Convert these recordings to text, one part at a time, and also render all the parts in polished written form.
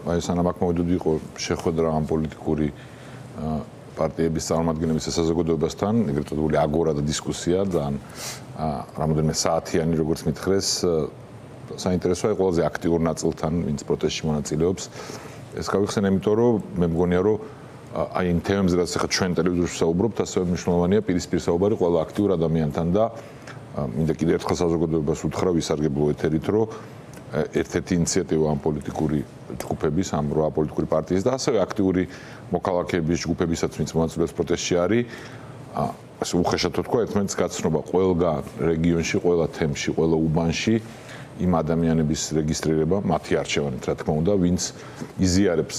აი სანამ აქ მოვიდოდი იყო შეხვედრა ამ პოლიტიკური პარტიების წარმომადგენლების საზოგადოებასთან, ეგრეთ წოდებული აგორა და დისკუსია ძალიან რამოდენიმე საათიანი, როგორც მითხრეს, საინტერესოა ყველაზე აქტიურ ნაწილთან, ვინც პროტესტში მონაწილეობს. ეს გავიხსენე, იმიტომ რომ მე მგონია, რომ აი იმ თემებზე, რაც ახლა ჩვენ ტელევიზორში ვსაუბრობთ, ასევე მნიშვნელოვანია პირისპირ საუბარი ყველა აქტიურ ადამიანთან და მინდა კიდევ ერთხელ საზოგადოებას უთხრა ვისარგებლო ეთერით, რომ ერთ-ერთი ინიციატივა ამ პოლიტიკური ჯგუფების, ამ 8 პოლიტიკური პარტიის და ასევე აქტიური მოქალაქეების ჯგუფებისაც, ვინც მონაწილეობს პროტესტში არის, ასე უხეშად თქვა, ერთმანეთს გაცნობა ყველგან რეგიონში, ყველა თემში, ყველა უბანში იმ ადამიანების რეგისტრირება, მათი არჩევანით, რა თქმა უნდა, ვინც იზიარებს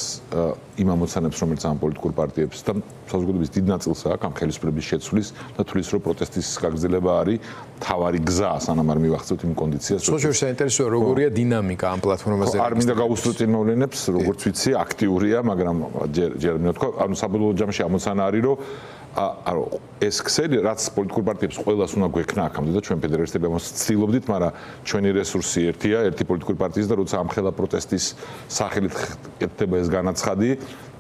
იმ ამოცანებს, რომელიც ამ პოლიტიკურ პარტიებს და საზოგადოების დიდ ნაწილს აქვს ამ ხელისუფლების შეცვლის და თulis რომ პროტესტის გაგრძელება არის თავარი გზა, სანამ არ მივახცევთ იმ კონდიციას. სოციალურ საინტერესოა როგორია დინამიკა ამ პლატფორმაზე. არ მინდა გავუსწრო წინ მოვლენებს, როგორც ვიცი, აქტიურია, მაგრამ ჯერ მინდა თქვა, ანუ საბოლოო ჯამში ამოცანა არის, რომ ეს ქსელი, რაც პოლიტიკურ პარტიებს ყველას უნდა გვექნა აქამდე და ჩვენ ფედერალისტები ამას ვცდილობდით, მაგრამ ჩვენი რესურსი ერთია, ერთი პოლიტიკური პარტიის და როცა ამხელა პროტესტის სახელით კეთდება ეს განაცხადი,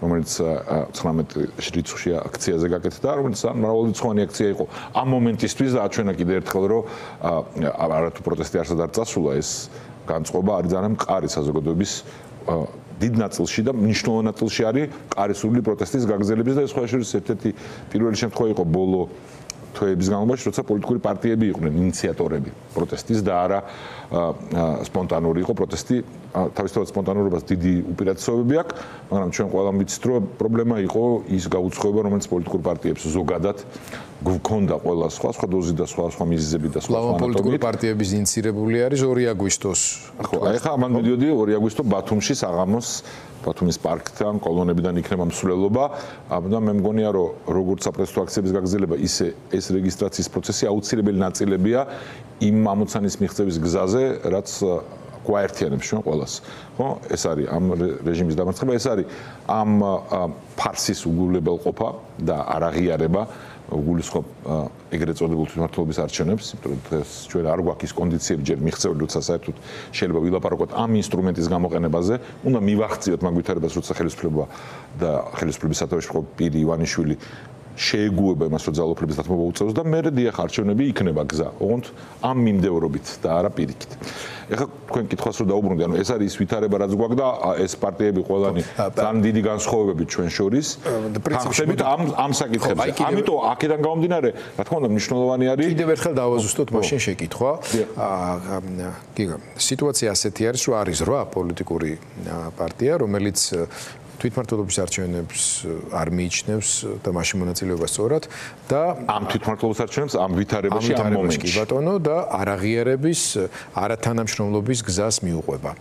რომელიც 19 რიცხვში აქციაზე გაკეთდა, რომელიც მრავალრიცხოვანი აქცია იყო ამ მომენტისთვის და აჩვენა კიდევ ერთხელ, რომ არათუ პროტესტი არსად არ წასულა, ეს განწყობა არის ძალიან მყარი საზოგადოების დიდ ნაწილში და მნიშვნელოვან ნაწილში არის მყარი სურვილი პროტესტის გაგრძელების და ეს სხვა შორის ერთ-ერთი პირველი შემთხვევა იყო ბოლო თვეების განმავლობაში, როცა პოლიტიკური პარტიები იყვნენ ინიციატორები პროტესტის და არა სპონტანური იყო პროტესტი. თავისთავად სპონტანურობას დიდი უპირატესობები აქვს, მაგრამ ჩვენ ყველამ ვიცით, რომ პრობლემა იყო ის გაუცხოება, რომელიც პოლიტიკურ პარტიებს ზოგადად გვქონდა ყველა სხვა დოზი და სხვა მიზეზები და სხვა პოლიტიკური პარტიების ინიცირებული არის 2 აგვისტოს. ხო, ეხლა ამან მიდიოდი 2 აგვისტო ბათუმში საღამოს ბათუმის პარკთან, კოლონებიდან იქნება მსვლელობა. და მე მგონია, რომ როგორც საპროტესტო აქციების გაგრძელება, ისე ეს რეგისტრაციის პროცესი აუცილებელი ნაწილებია იმ ამოცანის მიღწევის გზაზე, რაც გვაერთიანებს ჩვენ ყველას. ხო, ეს არის ამ რეჟიმის დამარცხება, ეს არის ამ ფარსის უგულებელყოფა და არაღიარება უგულისხმობ ეგრეთ წოდებულ თვითმმართველობის არჩევნებს, იმიტომ რომ დღეს ჩვენ არ გვაქვს ის კონდიციები ჯერ მიღწეული, როცა საერთოდ შეიძლება ვილაპარაკოთ ამ ინსტრუმენტის გამოყენებაზე, უნდა მივახციოთ მაგ ვითარებას, როცა ხელისუფლება და ხელისუფლების სათავეში პირი ივანიშვილი შეეგუება იმას, რომ ძალაუფლების დათმობა უწევს და მერე დიახ არჩევნები იქნება გზა, ოღონდ ამ მიმდევრობით და არა პირიქით. ეხლა თქვენ კითხვას რო დაუბრუნდი, ანუ ეს არის ის ვითარება, რაც გვაქვს და ეს პარტიები ყველანი ძალიან დიდი განსხვავებები ჩვენ შორის. პრინციპით ამ საკითხებზე. ამიტომ აქედან გამომდინარე, რა თქმა უნდა, მნიშვნელოვანი არის. კიდევ ერთხელ დავაზუსტოთ მაშინ შეკითხვა. გიგა, სიტუაცია ასეთი არის, რომ არის 8 პოლიტიკური პარტია, რომელიც თვითმმართველობის არჩევნებს არ მიიჩნევს და მაშინ მონაწილეობას სწორად და ამ თვითმმართველობის არჩევნებს ამ ვითარებაში ამ მომენტში კი ბატონო და არაღიარების არათანამშრომლობის გზას მიუყვება.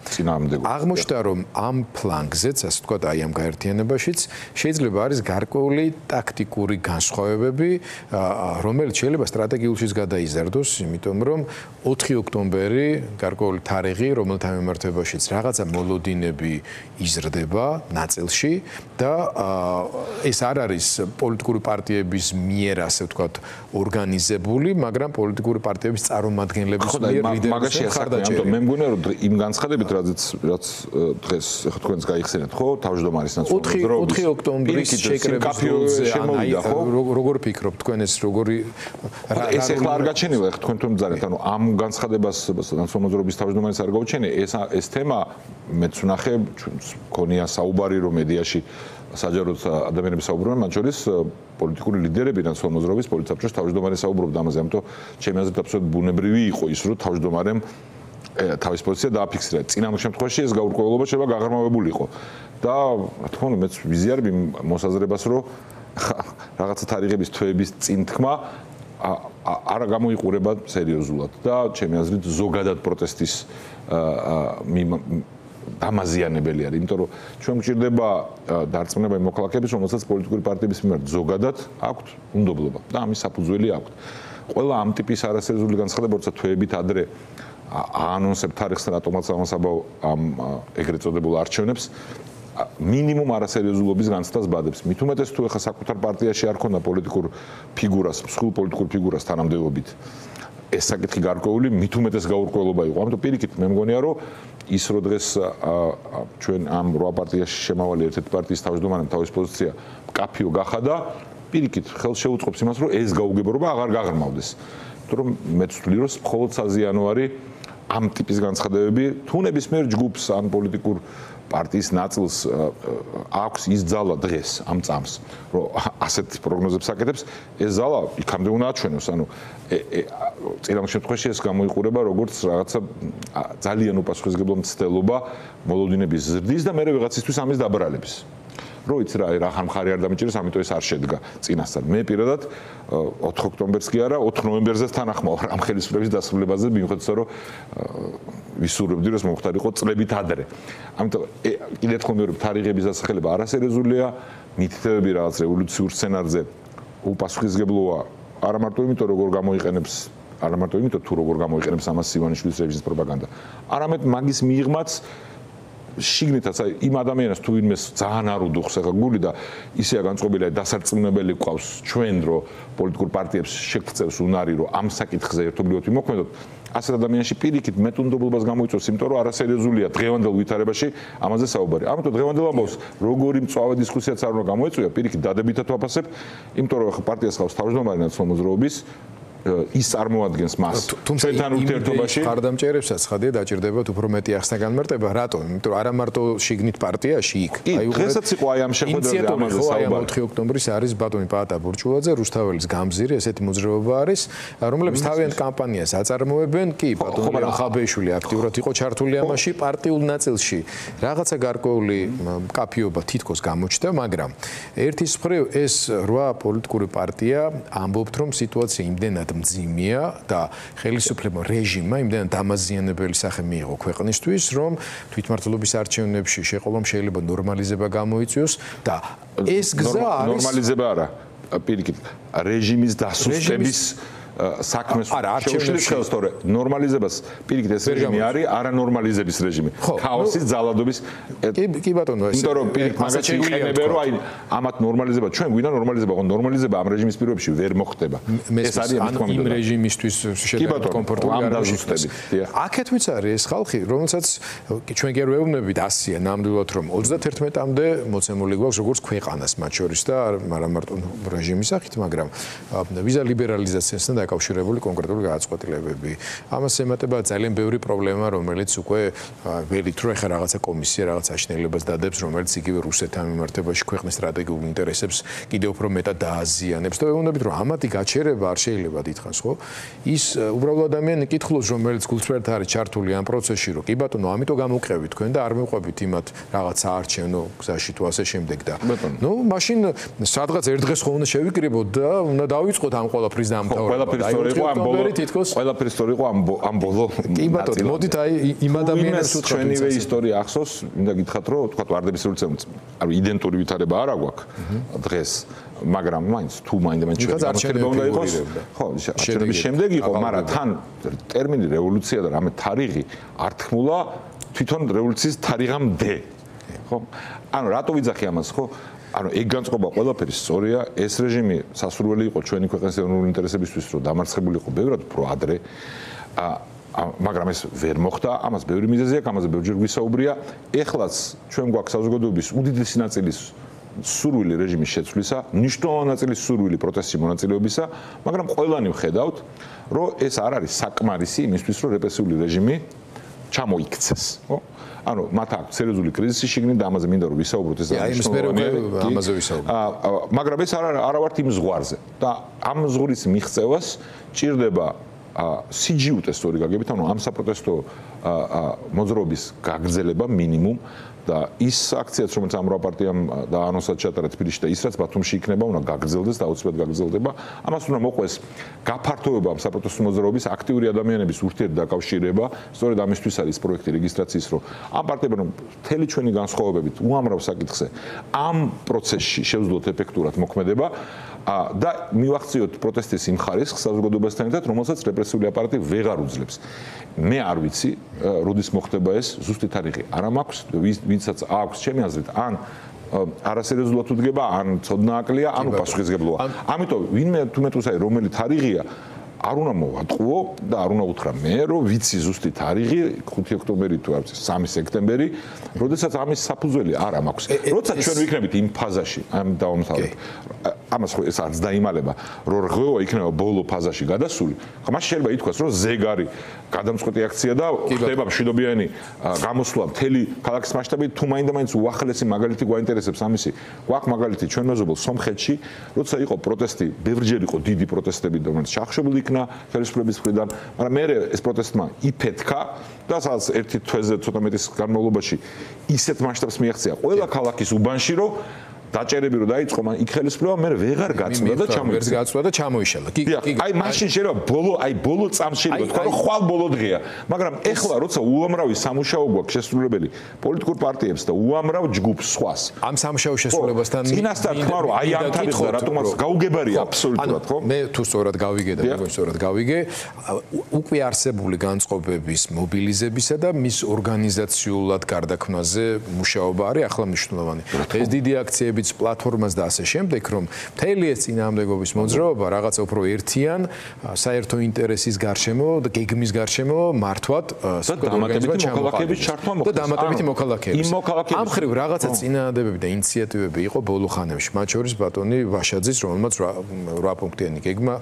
აღმოჩნდა რომ ამ ფლანგზეც, ასე ვთქვათ, აი ამ გაერთიანებაშიც შეიძლება არის გარკვეული ტაქტიკური განსხვავებები, რომელიც შეიძლება სტრატეგიულშიც გადაიზარდოს, იმიტომ რომ 4 ოქტომბერი გარკვეული თარიღი, რომელთა მიმართებაშიც რაღაცა მოლოდინები იზრდება ნაწილ და ეს არ არის პოლიტიკური პარტიების მიერ, ასე ვთქვათ, ორგანიზებული, მაგრამ პოლიტიკური პარტიების წარმომადგენლების მიერ მაგაში ახლა მე მგონია, რომ იმ განცხადებით, რაც დღეს ახლა თქვენს გაიხსენეთ, ხო, თავმჯდომარის ნაწილობრივად 4 ოქტომბრის შეკრების შემოვიდა, ხო? როგორ ფიქრობთ თქვენ ეს როგორი ეს ახლა არ გაჩენილა, ახლა თქვენ თვითონ მძარეთ, ანუ ამ განცხადებას ნაწილობრივად თავმჯდომარის არ გაუჩენია, ეს თემა მეც ვნახე, მქონია საუბარი, რომ მედიაში საჯაროდ ადამიანები საუბრობენ, მათ შორის პოლიტიკური ლიდერები ნაციონალ-მოძრაობის პოლიტსაბჭოს თავმჯდომარე საუბრობდა ამაზე, ამიტომ ჩემი აზრით აბსოლუტურად ბუნებრივი იყო ის, რომ თავმჯდომარემ თავის პოზიცია დააფიქსირა. წინამ შემთხვევაში ეს გაურკვევლობა შეიძლება გაღრმავებულიყო. და რა თქმა უნდა, მეც ვიზიარებ იმ მოსაზრებას, რომ რაღაცა თარიღების თვეების წინ თქმა არა გამოიყურება სერიოზულად და ჩემი აზრით ზოგადად პროტესტის დამაზიანებელი არის, იმიტომ რომ ჩვენ გვჭირდება დარწმუნება იმ მოქალაქეების, რომელსაც პოლიტიკური პარტიების მიმართ ზოგადად აქვთ უნდობლობა და ამის საფუძველი აქვთ. ყველა ამ ტიპის არასერიოზული განცხადება, როცა თვეებით ადრე აანონსებ თარიღს და რატომაც ამასაბავ ამ ეგრეთ წოდებულ არჩევნებს, მინიმუმ არასერიოზულობის განცდას ბადებს. მით უმეტეს თუ ეხა საკუთარ პარტიაში არ ქონდა პოლიტიკურ ფიგურას, მსხვილ პოლიტიკურ ფიგურას თანამდებობით ეს საკითხი გარკვეული მით უმეტეს გაურკვევლობა იყო. ამიტომ პირიქით მე მგონია რომ ის რო დღეს ჩვენ ამ 8 პარტიაში შემავალი ერთ-ერთი პარტიის თავმჯდომარემ თავის პოზიცია კაფიო გახადა, პირიქით ხელს შეუწყობს იმას რომ ეს გაუგებრობა აღარ გაღრმავდეს. იმიტომ რომ მეც ვთვლი რომ მხოლოდ საზიანო არის ამ ტიპის განცხადებები თუ ნებისმიერ ჯგუფს ან პოლიტიკურ პარტიის ნაწილს აქვს ის ძალა დღეს ამ წამს რომ ასეთ პროგნოზებს აკეთებს ეს ზალა იქამდე უნდა აჩვენოს ანუ წინამ შემთხვევაში ეს გამოიყურება როგორც რაღაცა ძალიან უპასუხისმგებლო მცდელობა მოლოდინების ზრდის და მეორე ვიღაცისთვის ამის დაბრალების რო იცი რა ხარ მხარი არ დამიჭირეს ამიტომ ეს არ შედგა წინასწარ მე პირადად 4 ოქტომბერს კი არა 4 ნოემბერზე თანახმოვარ ამ ხელისუფლების დასრულებაზე მიუხედავად რომ ვისურვებდი რომ მომხდარიყო წლებით ადრე ამიტომ კიდევ თქო მეორე თარიღების დასახელება არასერიოზულია მითითებები რაღაც რევოლუციურ სცენარზე უპასუხისმგებლოა არა მარტო იმიტომ როგორ გამოიყენებს არა მარტო იმიტომ თუ როგორ გამოიყენებს ამას ივანიშვილის რეჟიმის პროპაგანდა არამედ მაგის მიღმაც შიგნითაც აი იმ ადამიანს თუ ვინმეს ძალიან არ უდუხს ახლა გული და ისეა განწყობილი დასარწმუნებელი ყავს ჩვენ რომ პოლიტიკურ პარტიებს შეგვწევს უნარი რომ ამ საკითხზე ერთობლივად ვიმოქმედოთ ასეთ ადამიანში პირიქით მეტუნდობლობას გამოიწვევს იმიტომ რომ არასერიოზულია დღევანდელ ვითარებაში ამაზე საუბარი ამიტომ დღევანდელ ამბავს როგორი მწვავე დისკუსიაც არ უნდა გამოეწვია პირიქით დადებითად ვაფასებ იმიტომ რომ ახლა პარტიას ყავს თავმჯდომარე ნაცნობ მოძრაობის ის წარმოადგენს მას ჩვენთან ურთიერთობაში ხარდამჭერებსაც ხადია დაჭირდებათ უფრო მეტი ახსნა განმარტება რატომ იმიტომ რომ არა მარტო შიგნით პარტიაში იქ აი დღესაც იყო აი ამ შეხვედრაზე ამაზე საუბარი 4 ოქტომბრის არის ბატონი პაატა ბურჭულაძე რუსთაველის გამზირი ესეთი მოძრაობა არის რომლებიც თავიანთ კამპანიას აწარმოებენ კი ბატონი ხაბეიშვილი აქტიურად იყო ჩართული ამაში პარტიულ ნაწილში რაღაცა გარკვეული კაფიობა თითქოს გამოჩნდა მაგრამ ერთის მხრივ ეს 8 პოლიტიკური პარტია ამბობთ რომ სიტუაცია იმდენად მძიმეა და ხელისუფლებო რეჟიმმა იმდენად დამაზიანებელი სახე მიიღო ქვეყნისთვის, რომ თვითმმართველობის არჩევნებში შეყოლომ შეიძლება ნორმალიზება გამოიწვიოს და ეს გზა არის ნორმალიზება არა, პირიქით, რეჟიმის დასუსტების საქმეს შეუშლის ხელს თორე ნორმალიზებას პირიქით ეს რეჟიმი არის არანორმალიზების რეჟიმი ქაოსის ძალადობის კი ბატონო ეს იმიტომ რომ პირიქით მაგას იყენებენ რომ აი ამათ ნორმალიზება ჩვენ გვინდა ნორმალიზება ხო ნორმალიზება ამ რეჟიმის პირობებში ვერ მოხდება ეს არის იმ რეჟიმისთვის შედეგად კომფორტული არასუსტებით აქეთ ვიც არის ეს ხალხი რომელსაც ჩვენ კი არ ვეუბნებით 100-იან ნამდვილად რომ 31-მდე მოცემული გვაქვს როგორც ქვეყანას მათ შორის და არა მარტო რეჟიმის სახით მაგრამ ვიზა ლიბერალიზაციასთან დაკავშირებული კონკრეტული გადაწყვეტილებები. ამას ემატება ძალიან ბევრი პრობლემა, რომელიც უკვე ველით რო ეხა რაღაცა კომისია რაღაც აშნელებას დადებს, რომელიც იგივე რუსეთთან მიმართებაში ქვეყნის სტრატეგიულ ინტერესებს კიდევ უფრო მეტად დააზიანებს. და ვეუბნებით, რომ ამათი გაჩერება არ შეიძლება დიდხანს, ხო? ის უბრალოდ ადამიანი კითხულობს, რომელიც გულწრფელად არის ჩართული ამ პროცესში, რომ კი ბატონო, ამიტომ გამოვყევით თქვენ და არ მივყვებით იმათ რაღაც საარჩევნო გზაში თუ ასე შემდეგ და ნუ მაშინ სადღაც ერთ დღეს ხო უნდა შევიკრიბოთ და უნდა დავიწყოთ ამ ყველაფრის დამთავრება. ყველაფერი ისტორია იყო ამ ბოლო კი ბატონო მოდით აი იმ ადამიანებს უთხრათ ჩვენივე ისტორია ახსოვს მინდა გითხრათ რომ თქვა ვარდების რევოლუციამ ანუ იდენტური ვითარება არ აქვს დღეს მაგრამ მაინც თუ მაინც არჩევნები უნდა იყოს ხო არჩევნების შემდეგ იყო მაგრამ თან ტერმინი რევოლუცია და რამე თარიღი არ თქმულა თვითონ რევოლუციის თარიღამდე ხო ანუ რატო ვიძახი ამას ხო ანუ ეგ განწყობა ყველაფერი სწორია ეს რეჟიმი სასურველი იყო ჩვენი ქვეყნის ეროვნული ინტერესებისთვის რომ დამარცხებული იყო ბევრად უფრო ადრე მაგრამ ეს ვერ მოხდა ამას ბევრი მიზეზი აქვს ამაზე ბევრჯერ გვისაუბრია ეხლაც ჩვენ გვაქვს საზოგადოების უდიდესი ნაწილის სურვილი რეჟიმის შეცვლისა მნიშვნელოვანი ნაწილის სურვილი პროტესტში მონაწილეობისა მაგრამ ყველანი ვხედავთ რომ ეს არ არის საკმარისი იმისთვის რომ რეპრესიული რეჟიმი ჩამოიქცეს ხო ანუ მათ აქვს სერიოზული კრიზისი შიგნით და ამაზე მინდა რომ ვისაუბროთ ეს ამაზე ვისაუბროთ მაგრამ ეს არა ვართ იმ ზღვარზე და ამ ზღვრის მიღწევას ჭირდება სიჯიუტე სწორი გაგებით ანუ ამ საპროტესტო მოძრაობის გაგრძელება მინიმუმ და ის აქციაც რომელიც ამ 8 პარტიამ დაანონსა ჩატარა თბილისში და ის რაც ბათუმში იქნება უნდა გაგრძელდეს და აუცილებლად გაგრძელდება ამას უნდა მოყვეს გაფართოება ამ საპროტესტო მოძრაობის აქტიური ადამიანების ურთიერთდაკავშირება სწორედ ამისთვის არის პროექტი რეგისტრაციის რომ ამ პარტიებთან მთელი ჩვენი განსხვავებებით უამრავ საკითხზე ამ პროცესში შევძლოთ ეფექტურად მოქმედება და მივახციოთ პროტესტის იმ ხარისხს საზოგადოებასთან ერთად რომელსაც რეპრესიული აპარატი ვეღარ უძლებს მე არ ვიცი როდის მოხდება ეს ზუსტი თარიღი არ მაქვს ვინცაც აქვს ჩემი აზრით ან არასერიოზულად უდგება ან ცოდნა აკლია ან უპასუხისმგებლოა ამიტომ ვინმე თუ მეტყვს აი რომელი თარიღია არ უნდა მოვატყუო და არ უნდა უთხრა მე რომ ვიცი ზუსტი თარიღი 5 ოქტომბერი თუ არ ვიცი 3 სექტემბერი, როდესაც ამის საფუძველი არ მაქვს. როცა ჩვენ ვიქნებით იმ ფაზაში, ამ დავამთავრეთ. ამას ხო ეს არც დაიმალება, რომ რღვევა იქნება ბოლო ფაზაში გადასული. ხო, მას შეიძლება ითქვას, რომ ზეგარი გადამწყვეტი აქცია და ხდება მშვიდობიანი გამოსვლა მთელი ქალაქის მასშტაბით, თუ მაინდა-მაინც უახლესი მაგალითი გვაინტერესებს ამისი. გვაქვს მაგალითი ჩვენ მეზობელ სომხეთში, როცა იყო პროტესტი, ბევრჯერ იყო დიდი პროტესტები, რომელიც ჩახშობილი იქნა ხელისუფლების მხრიდან, მაგრამ მე ეს პროტესტმა იფეთქა და სადაც ერთი თვეზე ცოტა მეტის განმავლობაში ისეთ მასშტაბს მიაღწია ყველა ქალაქის უბანში, რომ დაჭერები რომ დაიწყო, მან იქ ხელისუფლება მე ვეღარ გაწვდა და ჩამოიწყო. გაწვდა და ჩამოიშალა. აი მაშინ შეიძლება ბოლო წამს შეიძლება თქვა რომ ხვალ ბოლო დღეა, მაგრამ ეხლა როცა უამრავი სამუშაო გვაქვს შესრულებელი პოლიტიკურ პარტიებს და უამრავ ჯგუფს სხვას. ამ სამუშაო შესრულებასთან წინასწარ თქვა რომ აი ამ თარიღს და რატომაც გაუგებარია აბსოლუტურად, ხო? მე თუ სწორად გავიგე და მეგონი სწორად გავიგე, უკვე არსებული განწყობების მობილიზებისა და მის ორგანიზაციულად გარდაქმნაზე მუშაობა არის ახლა მნიშვნელოვანი. ეს დიდი აქციები პლატფორმას და ასე შემდეგ, რომ მთელი ეს წინააღმდეგობის მოძრაობა რაღაცა უფრო ერთიან საერთო ინტერესის გარშემო და გეგმის გარშემო მართვად დამატებითი მოქალაქეების ჩართვა მოხდეს. და დამატებითი მოქალაქეების. ამ მხრივ რაღაცა წინააღმდეგობები და ინიციატივები იყო ბოლო ხანებში, მათ შორის ბატონი ვაშაძის, რომელმაც 8 პუნქტიანი გეგმა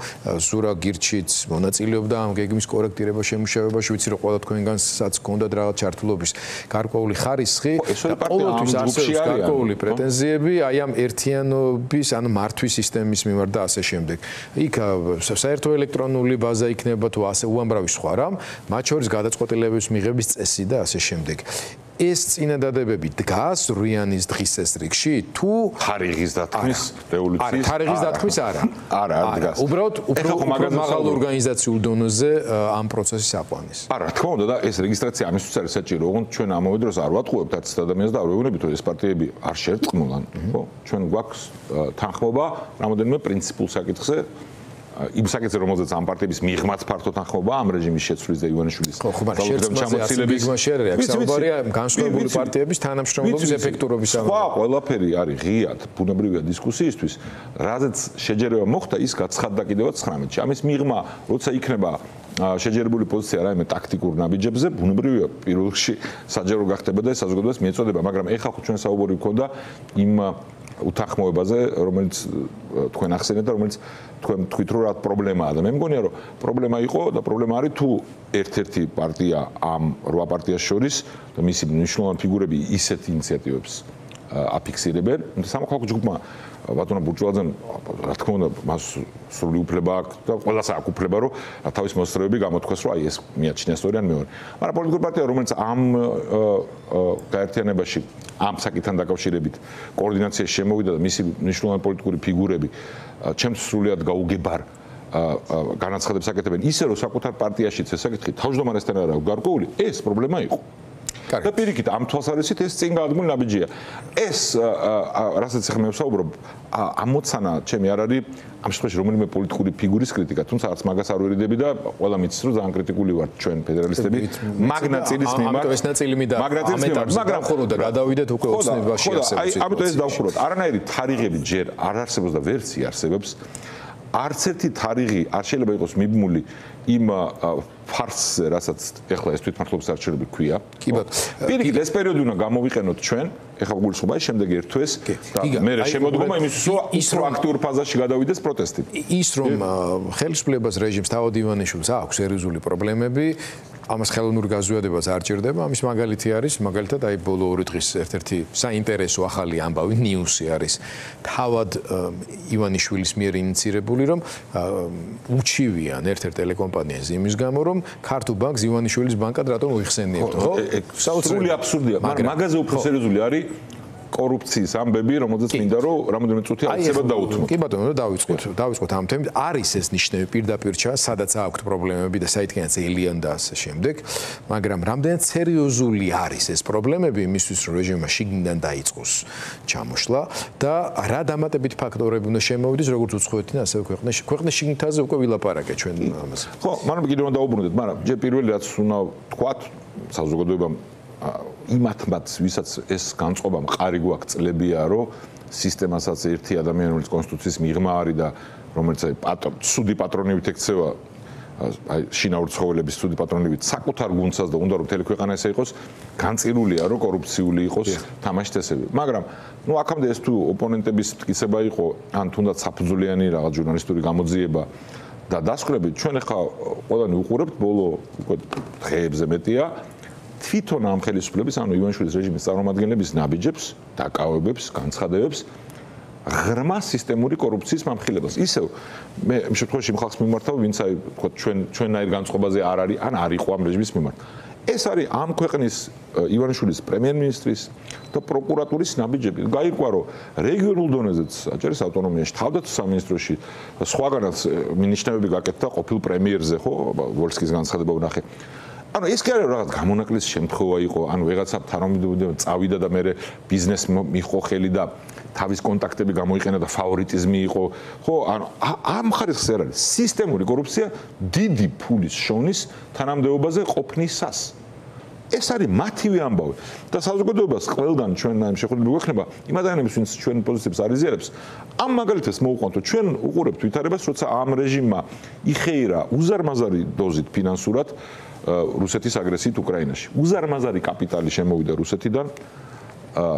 ზურა გირჩიც მონაწილეობდა ამ გეგმის კორექტირება შემუშავებაში, ვიცი რომ ყველა თქვენგანსაც გქონდათ რაღაც ჩართულობის გარკვეული ხარისხი და ყოველთვის არსებობს გარკვეული პრეტენზიები აი ამ ერთიანობის, ანუ მართვის სისტემის მიმართ და ასე შემდეგ. იქ საერთო ელექტრონული ბაზა იქნება თუ ასე უამრავი სხვა რამ, მათ შორის გადაწყვეტილებების მიღების წესი და ასე შემდეგ. ეს წინადადებები დგას რუიანის დღის წესრიგში თუ თარიღის დათქმის რევოლუციის? თარიღის დათქმის არა. არა დგას. უბრალოდ უფრო მაღალ ორგანიზაციულ დონეზე ამ პროცესის აყვანის. არა, თქმა უნდა და ეს რეგისტრაცია ამისთვის არის საჭირო, ოღონდ ჩვენ ამავე დროს არ ვატყუებთ არც ადამიანს და არ ვეუბნებით რომ ეს პარტიები არ შერწყმულან, ხო? ჩვენ გვაქვს თანხმობა რამოდენიმე პრინციპულ საკითხზე. იმ საკითხზე რომელზეც ამ პარტიების მიღმაც ფართო თანხმობა ამ რეჟიმის შეცვლის და ივანიშვილის ჩამოცილების საუბარია განსხვავებული პარტიების თანამშრომლობის ეფექტურობის სხვა ყველაფერი არის ღიად ბუნებრივია დისკუსიისთვის, რაზეც შეჯერება მოხდა ის გაცხადდა კიდევაც 19-ში. ამის მიღმა როცა იქნება შეჯერებული პოზიცია რაიმე ტაქტიკურ ნაბიჯებზე, ბუნებრივია პირველ რიგში საჯარო გახდება და საზოგადოებას მიეწოდება, მაგრამ ეხლა ხო ჩვენ საუბარი გქონდა იმ უთანხმოებაზე, რომელიც თქვენ ახსენეთ და რომელიც თქვენ თქვით რომ რა პრობლემაა და მე მგონია რომ პრობლემა იყო და პრობლემა არის თუ ერთ-ერთი პარტია ამ 8 პარტიას შორის და მისი მნიშვნელოვანი ფიგურები ისეთ ინიციატივებს აფიქსირებენ. სამოქალაქო ჯგუფმა ბატონო ბურჯულაძემ რა თქმა უნდა მას სრული უფლება აქვს და ყველას აქვს უფლება რომ თავის მოსწრეები გამოთქვას რომ აი ეს მიაჩნია სწორი ან მეორე. მაგრამ პოლიტიკური პარტია რომელიც ამ გაერთიანებაში ამ საკითხთან დაკავშირებით კოორდინაციაში შემოვიდა და მისი მნიშვნელოვანი პოლიტიკური ფიგურები ჩემს სრულად გაუგებარ განაცხადებს აკეთებენ ისე რომ საკუთარ პარტიაშიც ეს საკითხი თავმჯდომარესთან არ აქვს გარკვეული, ეს პრობლემა იყო. და პირიქით ამ თვალსაზრისით ეს წინ გადმული ნაბიჯია. ეს რასაც ახლა მე ვსაუბრობ, ამოცანა ჩემი არ არის ამ შემთხვევაში რომელიმე პოლიტიკური ფიგურის კრიტიკა, თუმცა არც მაგას არ ვერიდები და ყველა მიცის რომ ძალიან კრიტიკული ვართ ჩვენ ფედერალისტები მაგნაცილის მიმართ. ეს ნაწილი მინდა მაგრამ ხოლო და გადავიდეთ უკვე ოცნებაში არსებობს. აი ამიტომ ეს დავხუროთ. არანაირი თარიღები ჯერ არ არსებობს და ვერც არსებობს. არც ერთი თარიღი არ შეიძლება იყოს მიბმული იმ ფარსზე, რასაც ეხლა ეს თვითმმართველობის არჩევნები ქვია. კი ბატონო. პირიქით ეს პერიოდი უნდა გამოვიყენოთ ჩვენ, ეხლა გულისხმობა ის შემდეგ ერთ თვეს და მე შემოდგომა იმისთვის რომ აქტიურ ფაზაში გადავიდეს პროტესტი. ის რომ ხელისუფლებას რეჟიმს თავად ივანიშვილს აქვს სერიოზული პრობლემები, ამას ხელოვნურ გაზვიადებაც არ ჭირდება. ამის მაგალითი არის, მაგალითად აი ბოლო 2 დღის ერთ-ერთი საინტერესო ახალი ამბავი ნიუსი არის თავად ივანიშვილის მიერ ინიცირებული, რომ უჩივიან ერთ-ერთ ტელეკომპანიას იმის გამო, რომ ქართულ ბანკს ივანიშვილის ბანკად რატომ უიხსენიებთ, ხო? საოცრული აბსურდია, მაგრამ მაგაზე უფრო სერიოზული არის კორუფციის ამბები, რომელზეც მინდა რომ რამოდენიმე წუთი აუცილებლად დავუთმოთ. კი ბატონო, დავიწყოთ ამ თემით. არის ეს ნიშნები პირდაპირ ჩა, სადაც აქვს პრობლემები და საითქენაც ელიან და ასე შემდეგ, მაგრამ რამდენად სერიოზული არის ეს პრობლემები იმისთვის, რომ რეჟიმმა შიგნიდან დაიწყოს ჩამოშლა და რა დამატებით ფაქტორები უნდა შემოვიდეს, როგორც უცხოეთიდან, ასევე ქვეყნის შიგნითაზე უკვე ვილაპარაკე ჩვენ ამაზე. ხო, მაგრამ კიდევ უნდა დაუბრუნდეთ, მაგრამ ჯერ პირველი რაც უნდა ვთქვათ საზოგადოებამ იმათმაც ვისაც ეს განწყობა მყარი გვაქვს წლებია რომ სისტემასაც ერთი ადამიანი რომელიც კონსტიტუციის მიღმა არის და რომელიც აი სუდი პატრონივით ექცევა აი შინაური ცხოველების ცუდი პატრონებით საკუთარ გუნდსაც და უნდა რომ მთელი ქვეყანა ესე იყოს განწირულია რომ კორუფციული იყოს თამაშის წესები. მაგრამ ნუ აქამდე ეს თუ ოპონენტების მტკიცება იყო ან თუნდაც საფუძვლიანი რაღაც ჟურნალისტური გამოძიება და დასკვნები ჩვენ ახლა ყველანი უყურებთ ბოლო უკვე დღეებზე მეტია თვითონ ამ ხელისუფლების ანუ ივანიშვილის რეჟიმის წარმომადგენლების ნაბიჯებს, დაკავებებს, განცხადებებს ღრმა სისტემური კორუფციის მამხილებას. ისევ მე ამ შემთხვევაში იმ ხალხს მიმართავ, ვინც აი თქო ჩვენნაირ განწყობაზე არ არის, ან არ იყო ამ რეჟიმის მიმართ. ეს არის ამ ქვეყნის ივანიშვილის პრემიერ-მინისტრის და პროკურატურის ნაბიჯები. გაირკვა რომ რეგიონულ დონეზეც აჭარის ავტონომიაში, თავდაცვის სამინისტროში სხვაგანაც მინიშნებები გაკეთდა ყოფილ პრემიერზე, ხო, ვოლსკის განცხადება ვნახე. ანუ ეს კი არის რაღაც გამონაკლის შემთხვევა იყო, ანუ ვიღაცა თანამდებობა წავიდა და მე ბიზნეს მიხო ხელი და თავის კონტაქტები გამოიყენა და ფავორიტიზმი იყო. ხო, ანუ ამ ხარისხს არ არის სისტემური კორუფცია დიდი ფულის შოვნის თანამდებობაზე ყოფნისას. ეს არის მათივე ამბავი და საზოგადოებას ყველგან ჩვენ ამ შეხვედრები გვექნება იმ ადამიანებს ვინც ჩვენ პოზიციებს არიზერებს ამ მაგალითებს მოუყვანთ რომ ჩვენ უყურებთ ვითარებას როცა ამ რეჟიმმა იხეირა უზარმაზარი დოზით ფინანსურად რუსეთის აგრესიით უკრაინაში. უზარმაზარი კაპიტალი შემოვიდა რუსეთიდან,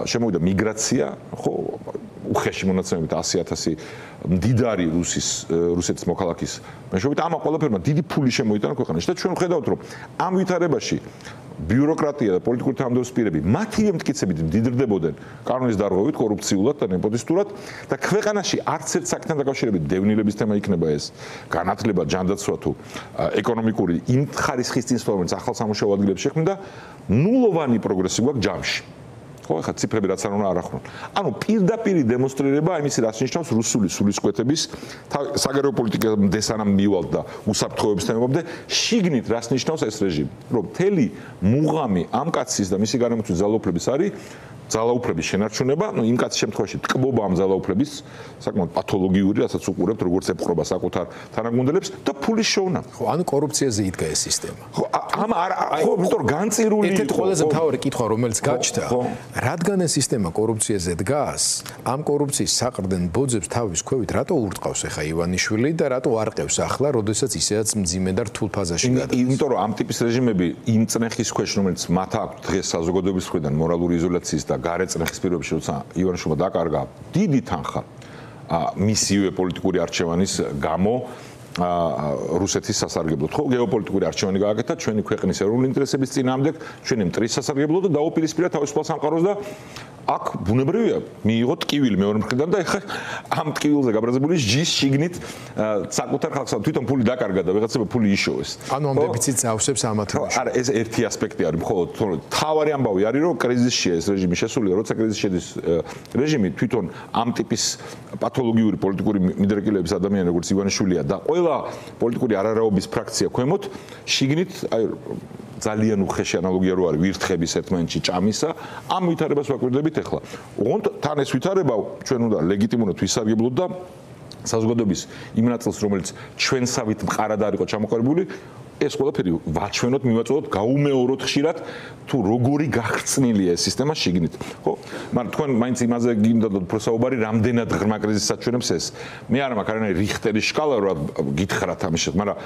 შემოვიდა მიგრაცია, ხო, უხეში მონაცემებით 100,000 მდიდარი რუსეთის მოქალაქის მეშვეობით ამ ყველაფერმა დიდი ფული შემოიტანა ქვეყანაში და ჩვენ ვხედავთ რომ ამ ვითარებაში ბიუროკრატია და პოლიტიკური თანამდებობის პირები მათივე მტკიცებით მდიდრდებოდნენ კანონის დარღვევით, კორუფციულად და ნეპოტისტურად და ქვეყანაში არც ერთ საკითხთან დაკავშირებით დევნილების თემა იქნება ეს განათლება, ჯანდაცვა თუ ეკონომიკური იმ ხარისხის წინსვლა, რომელიც ახალ სამუშაო ადგილებს შექმნიდა, ნულოვანი პროგრესი გვაქვს ჯამში. ხო, ახლა ციფრები რაც არ უნდა არახრონ. ანუ პირდაპირი დემონსტრირება იმისი რაც ნიშნავს რუსული სულისკვეთების საგარეო პოლიტიკამდე სანამ მივალთ და უსაფრთხოების თემამდე შიგნით რაც ნიშნავს ეს რეჟიმი. რომ მთელი მუღამი ამ კაცის და მისი გარემოწვის ძალაუფლების არის ძალაუფლების შენარჩუნება, ну იმ კაცის შემთხვევაში ტკბობა ამ ძალაუფლების საკმაოდ პათოლოგიური, რასაც უყურებთ როგორც ეპყრობა საკუთარ თანაგუნდელებს და ფულის შოვნა. ხო, ანუ კორუფციაზე იდგა ეს სისტემა. ხო, ამ ხო, იმიტომ განწირული ერთ-ერთი ყველაზე მთავარი კითხვა, რომელიც გაჩნდა, რადგან ეს სისტემა კორუფციაზე დგას, ამ კორუფციის საყრდენ ბოძებს თავის ქვევით რატო ურტყავს ახლა ივანიშვილი და რატო არ ყევს ახლა, როდესაც ისედაც მძიმე და რთულ ფაზაში გადადის? იმიტომ რომ ამ ტიპის რეჟიმები იმ წნეხის ქვეშ, რომელიც მათ აქვს დღეს საზოგადოების მხრიდან მორალური იზოლაციის და გარე წნეხის პირობებში, როცა ივანიშვილმა დაკარგა დიდი თანხა მისივე პოლიტიკური არჩევანის გამო რუსეთის სასარგებლოდ. ხო, გეოპოლიტიკური არჩევანი გააკეთა ჩვენი ქვეყნის ეროვნული ინტერესების წინააღმდეგ, ჩვენი მტრის სასარგებლოდ და დაუპირისპირა თავისუფალ სამყაროს და აქ ბუნებრივია მიიღო ტკივილი მეორე მხრიდან და ეხლა ამ ტკივილზე გაბრაზებული ჯის შიგნით საკუთარ ხალხს თვითონ ფული დაკარგა და ვიღაცებმა ფული იშოვეს. ანუ ამ დეფიციტს ავსებს ამათ. არა, ეს ერთი ასპექტი არის, მხოლოდ თავარი ამბავი არის, რომ კრიზისშია ეს რეჟიმი შესულია, როცა კრიზისში შედის რეჟიმი თვითონ ამ ტიპის პათოლოგიური პოლიტიკური მიდრეკილების ადამიანი როგორც ივანიშვილია და ყველა პოლიტიკური არარაობის ფრაქცია ქვემოთ შიგნით აი ძალიან უხეში ანალოგია რო არის ვირთხების ერთმანეთში ჭამისა ამ ვითარებას ვაკვირდებით ახლა. ოღონდ თან ეს ვითარება ჩვენ უნდა ლეგიტიმურად ვისარგებლოთ და საზოგადოების იმ ნაწილს რომელიც ჩვენსავით მყარად არ იყო ჩამოყალიბებული ეს ყველაფერი ვაჩვენოთ, მივაწოდოთ, გაუმეოროთ ხშირად თუ როგორი გახრწნილია ეს სისტემა შიგნით. ხო? მაგრამ თქვენ მაინც იმაზე გინდათ უფრო საუბარი, რამდენად ღრმა კრიზისს აჩვენებს ეს. მე არ მაქვს არანაირი რიხტერის სკალა რა გითხრათ ამის შესახებ, მაგრამ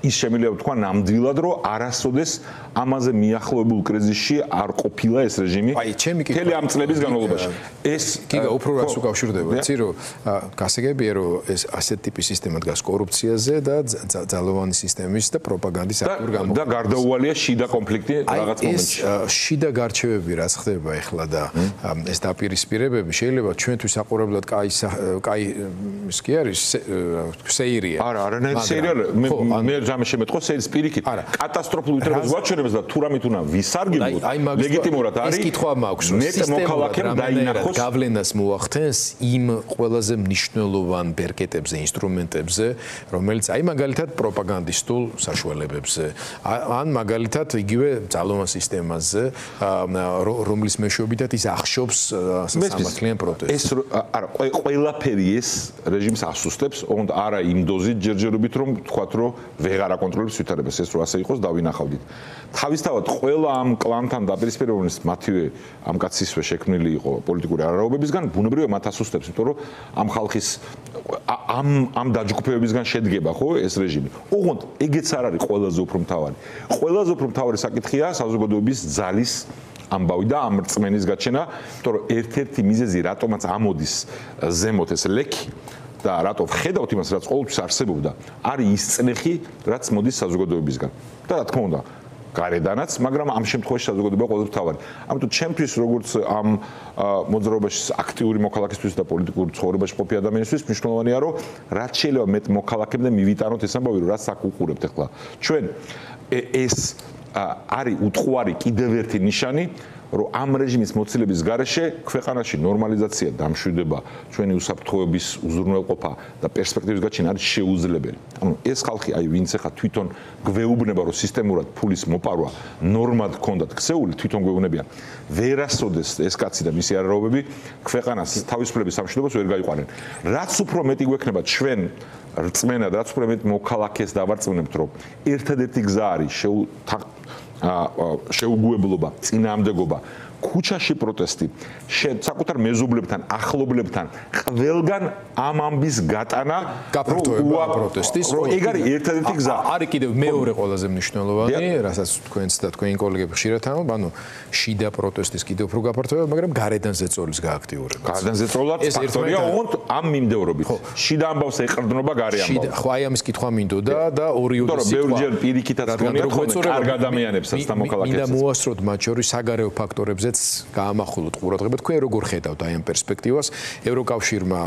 ის შემიძლია ვთქვა ნამდვილად, რომ არასოდეს ამაზე მიახლოებულ კრიზისში არ ყოფილა ეს რეჟიმი. აი, ჩემი კითხვა მთელი ამ წლების განმავლობაში. ეს გიგა უფრო რას უკავშირდება, იცი რომ გასაგებია რომ ეს ასეთ ტიპის სისტემა დგას კორუფციაზე და ძალოვანი სისტემის და პროპაგანდის და გარდაუვალია შიდა კონფლიქტი რაღაც მომენტში. ეს შიდა გარჩევები რაც ხდება ახლა და ეს დაპირისპირებები შეიძლება ჩვენთვის საყურებლად კაი ის კი არის სეირია. არა, არანაირი სეირია. მე ჯამე შემეთქვა სეირის პირიქით. კატასტროფულ ვითარებას ვაჩვენებს და თუ რამით უნდა ვისარგებლოთ, ლეგიტიმურად არის. ეს კითხვა მაქვს, რომ სისტემამ დაინახოს გავლენას მოახდენს იმ ყველაზე მნიშვნელოვან ბერკეტებზე, ინსტრუმენტებზე, რომელიც აი მაგალითად პროპაგანდისტულ საშუალებებს პროცედურებზე. ან მაგალითად იგივე ძალოვან სისტემაზე, რომლის მეშვეობითაც ის ახშობს სამართლიან პროტესტს. ეს არა, ყველაფერი ეს რეჟიმს ასუსტებს, ოღონდ არა იმ დოზით ჯერჯერობით რომ თქვათ რომ ვეღარ აკონტროლებს ვითარებას, ეს რო ასე იყოს დავინახავდით. თავისთავად ყველა ამ კლანთან დაპირისპირებულის მათივე ამ კაცისვე შექმნილი იყო პოლიტიკური არაობებისგან, ბუნებრივია მათ ასუსტებს, იმიტომ რომ ამ ხალხის ამ დაჯგუფებებისგან შედგება ხო ეს რეჟიმი. ოღონდ ეგეც არ არის ყველაზე უფრო მთავარი. ყველაზე უფრო მთავარი საკითხია საზოგადოების ძალის ამბავი და ამ რწმენის გაჩენა, იმიტომ რომ ერთ-ერთი მიზეზი რატომაც ამოდის ზემოთ ეს ლექი და რატო ხედავთ იმას, რაც ყოველთვის არსებობდა, არის ის წნეხი, რაც მოდის საზოგადოებისგან. და რა თქმა უნდა, გარედანაც, მაგრამ ამ შემთხვევაში საზოგადოება ყველაზე მთავარი. ამიტომ ჩემთვის როგორც ამ მოძრაობაში აქტიური მოქალაქისთვის და პოლიტიკურ ცხოვრებაში ყოფი ადამიანისთვის მნიშვნელოვანია, რომ რაც შეიძლება მეტ მოქალაქემდე მივიტანოთ ეს ამბავი, რომ რაც აქ უყურებთ ახლა. ჩვენ ეს არის უტყუარი კიდევ ერთი ნიშანი, რომ ამ რეჟიმის მოცილების გარეშე ქვეყანაში ნორმალიზაცია, დამშვიდება, ჩვენი უსაფრთხოების უზრუნველყოფა და პერსპექტივის გაჩენა არის შეუძლებელი. ანუ ეს ხალხი, აი ვინც ახლა თვითონ გვეუბნება, რომ სისტემურად ფულის მოპარვა ნორმად ჰქონდათ ქცეული, თვითონ გვეუბნებიან, ვერასოდეს ეს კაცი და მისი არაობები ქვეყანას თავისუფლების სამშვიდობოს ვერ გაიყვანენ. რაც უფრო მეტი გვექნება ჩვენ რწმენა და რაც უფრო მეტი მოქალაქეს დავარწმუნებთ, რომ ერთადერთი გზა არის შეუგუებლობა, წინააღმდეგობა, ქუჩაში პროტესტი, საკუთარ მეზობლებთან, ახლობლებთან, ყველგან ამ ამბის გატანა, გაფართოება პროტესტის, ეგ არის ერთადერთი გზა. არის კიდევ მეორე ყველაზე მნიშვნელოვანი, რასაც თქვენც და თქვენი კოლეგები ხშირად ამბობ, ანუ შიდა პროტესტის კიდევ უფრო გაფართოება, მაგრამ გარედან ზეწოლის გააქტიურება. გარედან ზეწოლა ფაქტორია, ოღონდ ამ მიმდევრობით. შიდა ამბავს ეყრდნობა გარე ამბავი. ხო, აი ამის კითხვა მინდოდა და ორიოდი სიტყვა. ბევრჯერ პირიქითაც გონია, კარგ ადამიანებსაც და მოქალაქეებსაც. მინდა მოასწროთ მათ შორის საგარეო ფაქტორებზე გაამახვილოთ ყურადღება. თქვენ როგორ ხედავთ აი ამ პერსპექტივას? ევროკავშირმა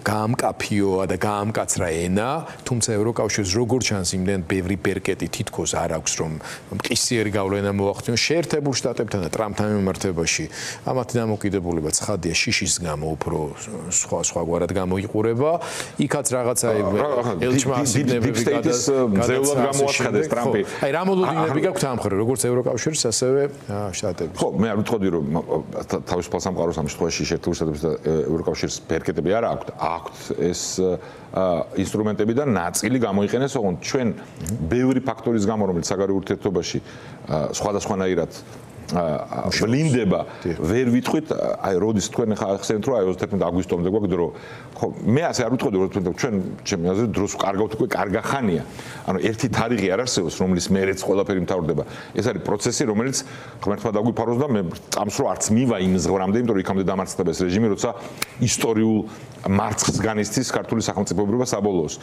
გაამკაფიოა და გაამკაცრა ენა, თუმცა ევროკავშირს როგორ ჩანს იმდენ ბევრი ბერკეტი თითქოს არ აქვს, რომ მყისიერი გავლენა მოახდინოს შეერთებულ შტატებთან და ტრამპთან მიმართებაში. ამათი დამოკიდებულება ცხადია შიშის გამო უფრო სხვაგვარად გამოიყურება. იქაც რაღაცა ელჩმა ასიგნებები გადაძევლად გამოაცხადეს ტრამპი. აი რა მოლოდინები გაქვთ ამ მხრივ, როგორც ევროკავშირის, ასევე შტატების? ხო, მე არ ვიტყოდი რომ თავისუფალ სამყაროს ამ შემთხვევაში შეერთებულ შტატებს და ევროკავშირის ბერკეტები არ აქვთ. აქვთ ეს ინსტრუმენტები და ნაწილი გამოიყენეს, ოღონდ ჩვენ ბევრი ფაქტორის გამო, რომელიც საგარეო ურთიერთობაში სხვადასხვანაირად ვლინდება, ვერ ვიტყვით, აი როდის თქვენ ხახსენეთ რომ აი 31 აგვისტომდე გვაქვს დრო. ხო, მე ასე არ ვიტყოდი რომ ჩვენ ჩემი აზრით დროს ვკარგავთ უკვე კარგა ხანია. ანუ ერთი თარიღი არ არსებობს, რომლის მერეც ყველაფერი მთავრდება. ეს არის პროცესი, რომელიც ღმერთმა დაგვიფაროს და მე წამს რო არც მივა იმ ზღვრამდე, იმიტომ რომ იქამდე დამარცხდება ეს რეჟიმი, როცა ისტორიულ მარცხს განიცდის ქართული სახელმწიფოებრიობა საბოლოოს.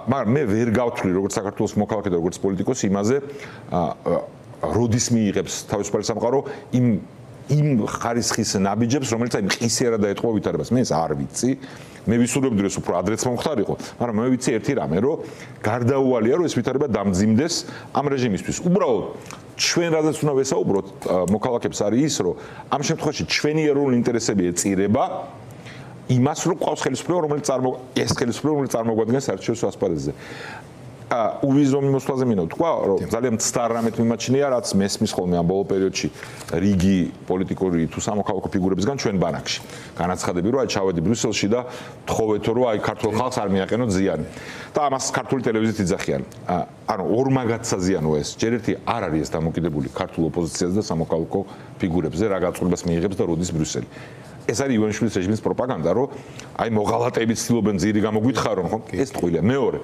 მაგრამ მე ვერ გავთვლი როგორც საქართველოს მოქალაქე და როგორც პოლიტიკოსი იმაზე როდის მიიღებს თავისუფალი სამყარო იმ ხარისხის ნაბიჯებს, რომელიც აი მყისიერად დაეთყობა ვითარებას. მე ეს არ ვიცი. მე ვისურვებდი რომ უფრო ადრეც მომხდარიყო, მაგრამ მე ვიცი ერთი რამე, რომ გარდაუვალია რომ ეს ვითარება დამძიმდეს ამ რეჟიმისთვის. უბრალოდ ჩვენ რადგან უნდა ვესაუბროთ მოქალაქეებს არის ის, რომ ამ შემთხვევაში ჩვენი ეროვნული ინტერესები ეწირება იმას, რომ ყავს ხელისუფლება, რომელიც წარმოგვადგენს საერთაშორისო ასპარეზზე. უვიზო მიმოსვლაზე მინდა თქვა, რომ ძალიან მცდარ რამეთ მიმაჩნია, რაც მესმის ხოლმე ამ ბოლო პერიოდში რიგი პოლიტიკური თუ სამოქალაქო ფიგურებისგან ჩვენ ბანაკში. განაცხადები, რომ აი ჩავედი ბრიუსელში და თხოვეთო, რომ აი ქართულ ხალხს არ მიაყენოთ ზიანი. და ამას ქართული ტელევიზიით იძახიან. ანუ ორმაგად საზიანოა ეს. ჯერ ერთი არ არის ეს დამოკიდებული ქართულ ოპოზიციაზე და სამოქალაქო ფიგურებზე, რა გაწყობას მიიღებს და როდის ბრიუსელი. ეს არის ივანიშვილის რეჟიმის პროპაგანდა, რომ აი მოღალატეები ცდილობენ ძირი გამოგვითხრონ, ხო? ეს ტყუილია. მეორე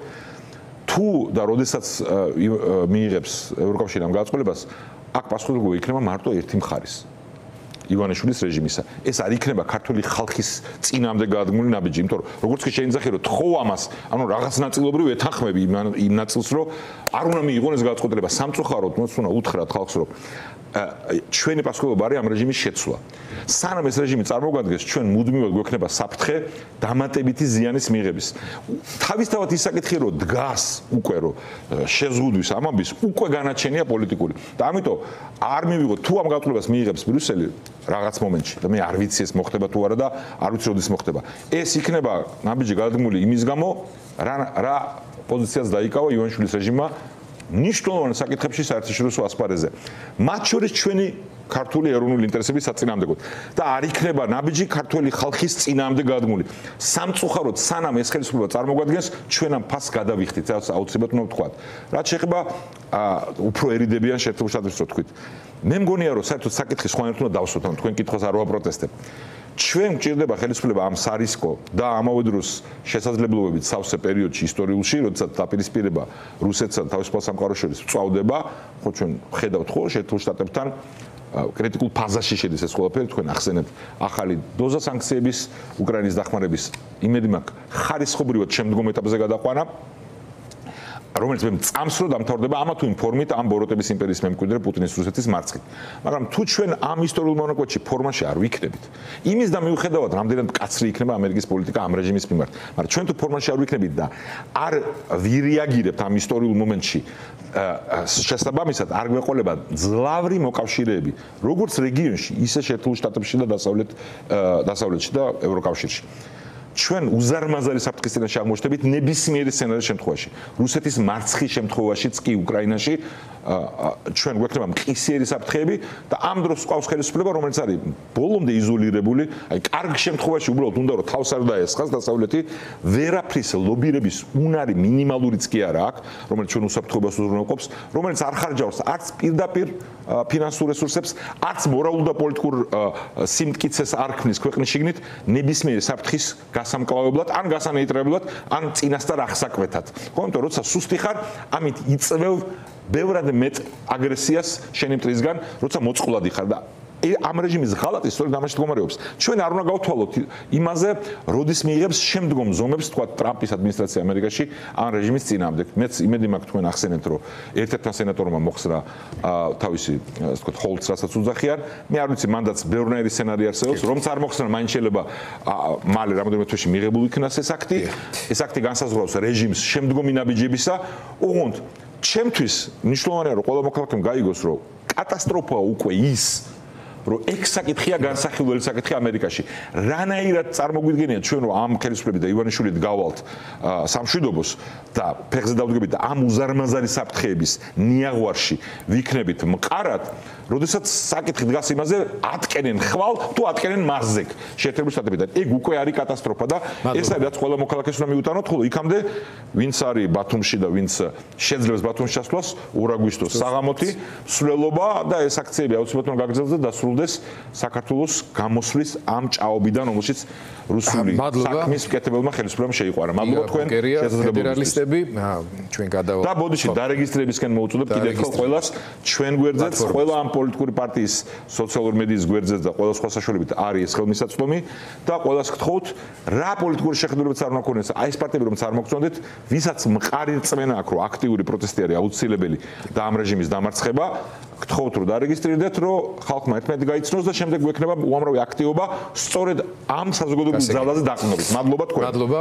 თუ და როდესაც მიიღებს ევროკავშირი ამ გაწყობას, აქ პასუხისმგებელი იქნება მარტო ერთი მხარის. ივანიშვილის რეჟიმისა. ეს არ იქნება ქართული ხალხის წინამდე გადადგმული ნაბიჯი, იმიტომ რომ როგორც კი შეინძახი რომ თხოვ ამას, ანუ რაღაც ნაწილობრივ ეთანხმები იმ ნაწილს, რომ არ უნდა მიიღონ ეს გადაწყვეტილება სამწუხაროდ, მოც უნდა უთხრათ ხალხს, რომ ჩვენი პასუხისმგებლობა არის ამ რეჟიმის შეცვლა. სანამ ეს რეჟიმი წარმოგადგეს, ჩვენ მუდმივად გვექნება საფრთხე დამატებითი ზიანის მიღების. თავისთავად ის საკითხი რომ დგას უკვე რომ შეზღუდვის ამ ამბის უკვე განაჩენია პოლიტიკური. და ამიტომ არ მივიღოთ თუ ამ გადაწყვეტილებას მიიღებს ბრიუსელი რაღაც მომენტში და მე არ ვიცი ეს მოხდება თუ არა და არ ვიცი როდის მოხდება. ეს იქნება ნაბიჯი გადადგმული იმის გამო, რა პოზიციას დაიკავა ივანიშვილის რეჟიმმა მნიშვნელოვან საკითხებში საერთაშორისო ასპარეზზე. მათ შორის ჩვენი ქართული ეროვნული ინტერესების საწინააღმდეგოდ და არ იქნება ნაბიჯი ქართული ხალხის წინააღმდეგ გადმული. სამწუხაროდ სანამ ეს ხელისუფლება წარმოგვადგენს, ჩვენ ამ ფასს გადავიხდით, რაც აუცილებლად უნდა ვთქვათ. რაც შეეხება უფრო ერიდებიან შეერთებულ შტატებს, რო თქვით. მე მგონია, რომ საერთოდ საკითხი სხვანაირად უნდა დავსვათ, ან თქვენ კითხვას არ ვაპროტესტებ. ჩვენ გვჭირდება ხელისუფლება ამ სარისკო და ამავე დროს შესაძლებლობებით სავსე პერიოდში ისტორიულში, როდესაც დაპირისპირება რუსეთსა და თავისუფალ სამყაროს შორის წვავდება, ხო ჩვენ ხედავთ ხო შეერთებულ შტატებთან კრიტიკულ ფაზაში შედის ეს ყველაფერი, თქვენ ახსენებთ ახალი დოზა სანქციების, უკრაინის დახმარების იმედი მაქვს ხარისხობრივად შემდგომ ეტაპზე გადაყვანა, რომელიც მე წამს რო დამთავრდება ამა თუ იმ ფორმით ამ ბოროტების იმპერიის მემკვიდრე პუტინის რუსეთის მარცხით. მაგრამ თუ ჩვენ ამ ისტორიულ მონაკვეთში ფორმაში არ ვიქნებით, იმის და მიუხედავად რამდენად მკაცრი იქნება ამერიკის პოლიტიკა ამ რეჟიმის მიმართ, მაგრამ ჩვენ თუ ფორმაში არ ვიქნებით და არ ვირეაგირებთ ამ ისტორიულ მომენტში, შესაბამისად არ გვეყოლება ძლავრი მოკავშირეები, როგორც რეგიონში, ისე შეერთებულ შტატებში და დასავლეთში და ევროკავშირში. ჩვენ უზარმაზარი საფრთხის წინაშე აღმოჩნდებით ნებისმიერი სცენარის შემთხვევაში. რუსეთის მარცხის შემთხვევაშიც კი უკრაინაში ჩვენ გვექნება მყისიერი საფრთხეები და ამ დროს ყავს ხელისუფლება, რომელიც არის ბოლომდე იზოლირებული, აი კარგ შემთხვევაში უბრალოდ უნდა რომ თავს არ დაესხას დასავლეთი, ვერაფრის ლობირების უნარი მინიმალურიც კი არა აქვს, რომელიც ჩვენ უსაფრთხოებას უზრუნველყოფს, რომელიც არ ხარჯავს არც პირდაპირ ფინანსურ რესურსებს, არც მორალურ და პოლიტიკურ სიმტკიცეს არ ქმნის ქვეყნის შიგნით ნებისმიერი საფრთხის გასამკლავებლად, ან გასანეიტრებლად, ან წინასწარ აღსაკვეთად. ხო, იმიტომ რომ როცა სუსტი ხარ, ამით იწევევ ბევრად მეტ აგრესიას შენი მტრისგან, როცა მოწყვლადი ხარ და ამ რეჟიმის ღალატი სწორედ ამაში მდგომარეობს. ჩვენ არ უნდა გავთვალოთ იმაზე, როდის მიიღებს შემდგომ ზომებს, თქვა ტრამპის ადმინისტრაცია ამერიკაში ამ რეჟიმის წინააღმდეგ. მეც იმედი მაქვს თქვენ ახსენებთ, რომ ერთ-ერთმა სენატორმა მოხსნა თავისი, ასე ვთქვათ, ჰოლდს, რასაც უძახიან. მე არ ვიცი, მანდაც ბევრნაირი სცენარი არსებობს, რომც არ მოხსნა, მაინც შეიძლება მალე რამოდენიმე თვეში მიღებული იქნას ეს აქტი. ეს აქტი განსაზღვრავს რეჟიმს შემდგომი ნაბიჯებისა. უღონდ ჩემთვის მნიშვნელოვანია, რომ ყველა მოქალაქემ გაიგოს, რომ კატასტროფაა უკვე ის, რომ ეგ საკითხია განსახილველი საკითხი ამერიკაში. რანაირად წარმოგვიდგენია ჩვენ რომ ამ ხელისუფლებით და ივანიშვილით გავალთ სამშვიდობოს და ფეხზე დავდგებით და ამ უზარმაზარი საფრთხეების ნიაღვარში ვიქნებით მყარად, როდესაც საკითხი დგას იმაზე, ატკენენ ხვალ თუ ატკენენ მასზექ შეერთებულ შტატებიდან. ეგ უკვე არის კატასტროფა და ეს არის რაც ყველა მოქალაქეს უნდა მიუტანოთ, ხოლო იქამდე ვინც არის ბათუმში და ვინც შეძლებს ბათუმში ჩასვლას 2 აგვისტოს საღამოთი მსვლელობა და ეს აქციები აუცილებლად უნდა გაგრძელდეს და დასრულდეს საქართველოს გამოსვლის ამ ჭაობიდან, რომელშიც რუსული საქმის მკეთებელმა ხელისუფლებამ შეიყვარა. მადლობა თქვენ ფედერალისტები, ჩვენ გადავალთ. და ბოდიში დარეგისტრირებისკენ მოუწოდებ კიდევ ერთხელ ყველას ჩვენ გვერდზეც, ყველა ამ პოლიტიკური პარტიის სოციალური მედიის გვერდზეც და ყველა სხვა საშუალებით არის ეს ხელმისაწვდომი და ყველას გთხოვთ, რა პოლიტიკური შეხედულებაც არ უნდა ქონდეს, აი ეს პარტიები რომ არ მოგწონდეთ, ვისაც მყარი რწმენა აქვს, რომ აქტიური პროტესტი არის აუცილებელი და ამ რეჟიმის დამარცხება, გთხოვთ რომ დარეგისტრირდეთ, რომ ხალხმა ერთმანეთი გაიცნოს და შემდეგ გვექნება უამრავი აქტივობა სწორედ ამ საზოგადოებრივ ძალაზე დაყრდნობით. მადლობა თქვენ. მადლობა.